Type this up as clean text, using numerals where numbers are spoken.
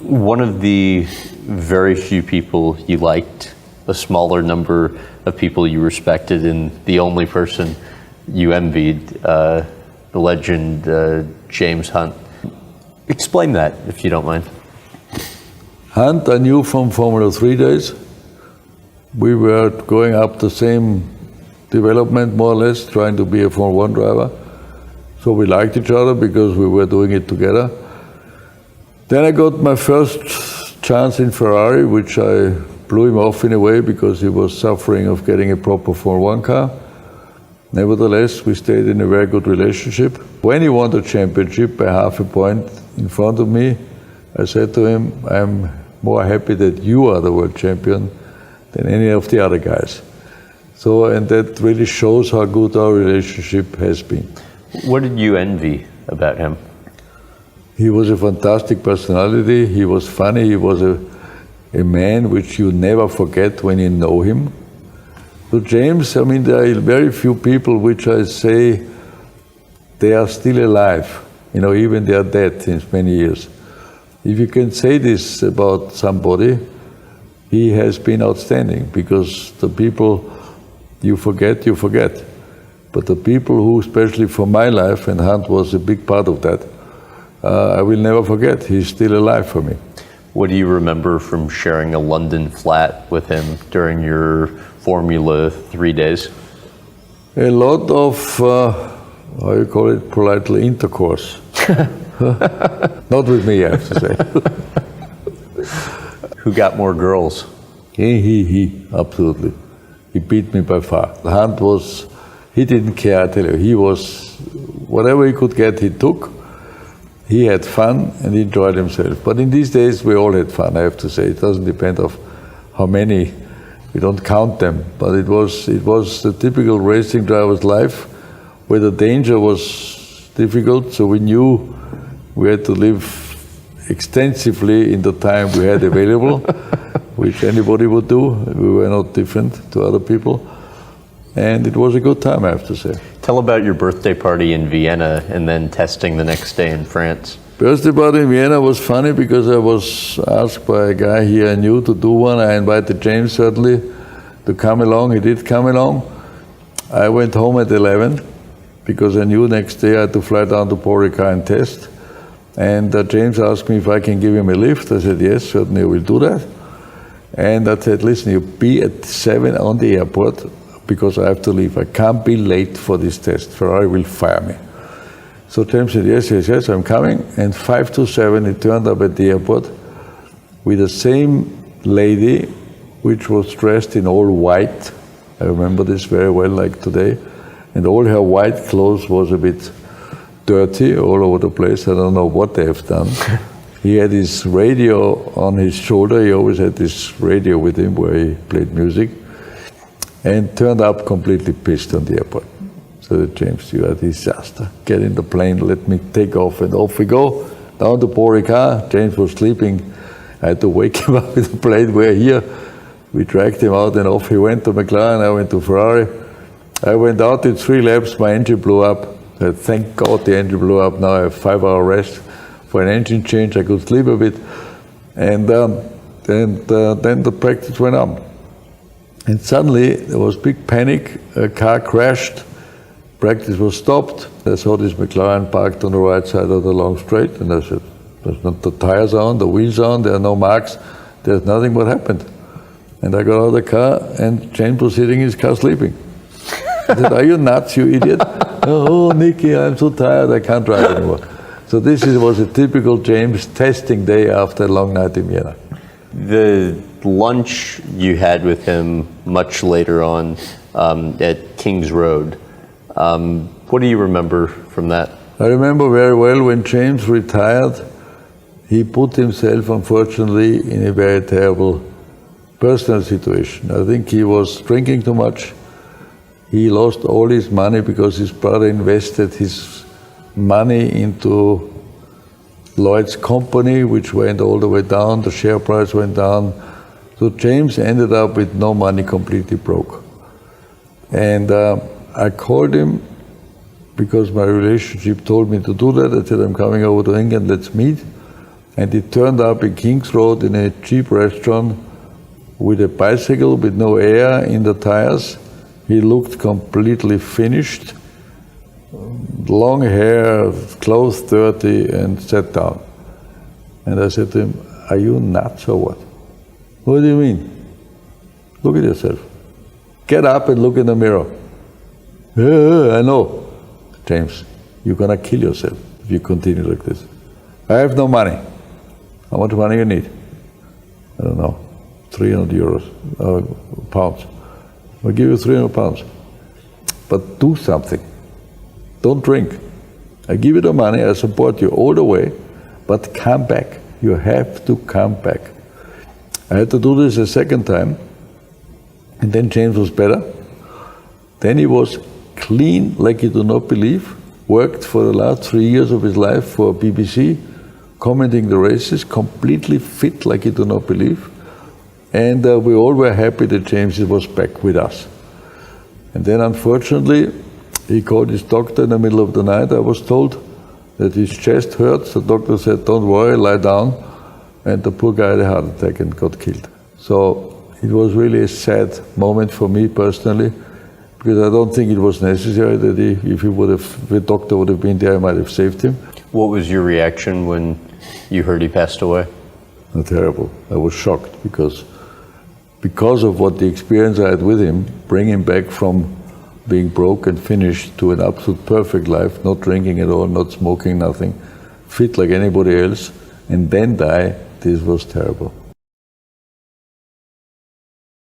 One of the very few people you liked, a smaller number of people you respected, and the only person you envied, the legend James Hunt. Explain that, if you don't mind. Hunt I knew from Formula 3 days. We were going up the same development, more or less, trying to be a Formula 1 driver. So we liked each other because we were doing it together. Then I got my first chance in Ferrari, which I blew him off in a way because he was suffering of getting a proper Formula 1 car. Nevertheless, we stayed in a very good relationship. When he won the championship by half a point in front of me, I said to him, I'm more happy that you are the world champion than any of the other guys. So, and that really shows how good our relationship has been. What did you envy about him? He was a fantastic personality. He was funny. He was a man which you never forget when you know him. So James, I mean, there are very few people which I say they are still alive. You know, even they are dead since many years. If you can say this about somebody, he has been outstanding, because the people you forget. But the people who, especially for my life, and Hunt was a big part of that, I will never forget. He's still alive for me. What do you remember from sharing a London flat with him during your Formula 3 days? A lot of, how you call it politely, intercourse. Not with me, I have to say. Who got more girls? He, absolutely. He beat me by far. Hunt was, he didn't care, I tell you. He was, whatever he could get, he took. He had fun and he enjoyed himself. But in these days, we all had fun, I have to say. It doesn't depend on how many, we don't count them. But it was the typical racing driver's life, where the danger was difficult, so we knew we had to live extensively in the time we had available, which anybody would do. We were not different to other people. And it was a good time, I have to say. Tell about your birthday party in Vienna and then testing the next day in France. Birthday party in Vienna was funny because I was asked by a guy here I knew to do one. I invited James certainly to come along. He did come along. I went home at 11 because I knew next day I had to fly down to Paul Ricard and test. And James asked me if I can give him a lift. I said, yes, certainly I will do that. And I said, listen, you be at 7 on the airport because I have to leave. I can't be late for this test. Ferrari will fire me. So James said, yes, I'm coming. And 5 to 7, he turned up at the airport with the same lady, which was dressed in all white. I remember this very well, like today. And all her white clothes was a bit dirty all over the place. I don't know what they have done. He had his radio on his shoulder. He always had this radio with him where he played music. And turned up completely pissed on the airport. So James, you are a disaster. Get in the plane, let me take off. And off we go, down to Paul Ricard. James was sleeping. I had to wake him up with the plane. We're here. We dragged him out and off he went to McLaren. I went to Ferrari. I went out in 3 laps, my engine blew up. I said, thank God the engine blew up. Now I have 5-hour rest for an engine change. I could sleep a bit. And then the practice went on. And suddenly there was big panic, a car crashed, practice was stopped. I saw this McLaren parked on the right side of the long straight, and I said, there's not the tires on, the wheels on, there are no marks, there's nothing. What happened? And I got out of the car and James was sitting in his car sleeping. I said, are you nuts, you idiot? Oh, Nicky, I'm so tired, I can't drive anymore. So this was a typical James testing day after a long night in Vienna. The lunch you had with him much later on at King's Road, what do you remember from that? I remember very well when James retired, he put himself, unfortunately, in a very terrible personal situation. I think he was drinking too much. He lost all his money because his brother invested his money into Lloyd's company, which went all the way down, the share price went down. So James ended up with no money, completely broke. And I called him because my relationship told me to do that. I said, I'm coming over to England, let's meet. And he turned up in King's Road in a cheap restaurant with a bicycle with no air in the tires. He looked completely finished, long hair, clothes dirty, and sat down. And I said to him, "Are you nuts or what? What do you mean? Look at yourself. Get up and look in the mirror." I know. "James, you're gonna kill yourself if you continue like this. I have no money." "How much money you need?" "I don't know, 300 euros, pounds. I'll give you 300 pounds. But do something. Don't drink. I give you the money, I support you all the way, but come back. You have to come back." I had to do this a second time, and then James was better. Then he was clean like you do not believe, worked for the last 3 years of his life for BBC, commenting the races, completely fit like you do not believe. And we all were happy that James was back with us. And then unfortunately, he called his doctor in the middle of the night. I was told that his chest hurts. The doctor said, "Don't worry, lie down." And the poor guy had a heart attack and got killed. So it was really a sad moment for me personally, because I don't think it was necessary that if the doctor would have been there, I might have saved him. What was your reaction when you heard he passed away? Terrible. I was shocked because of what the experience I had with him, bring him back from being broke and finished to an absolute perfect life, not drinking at all, not smoking, nothing, fit like anybody else, and then die. This was terrible.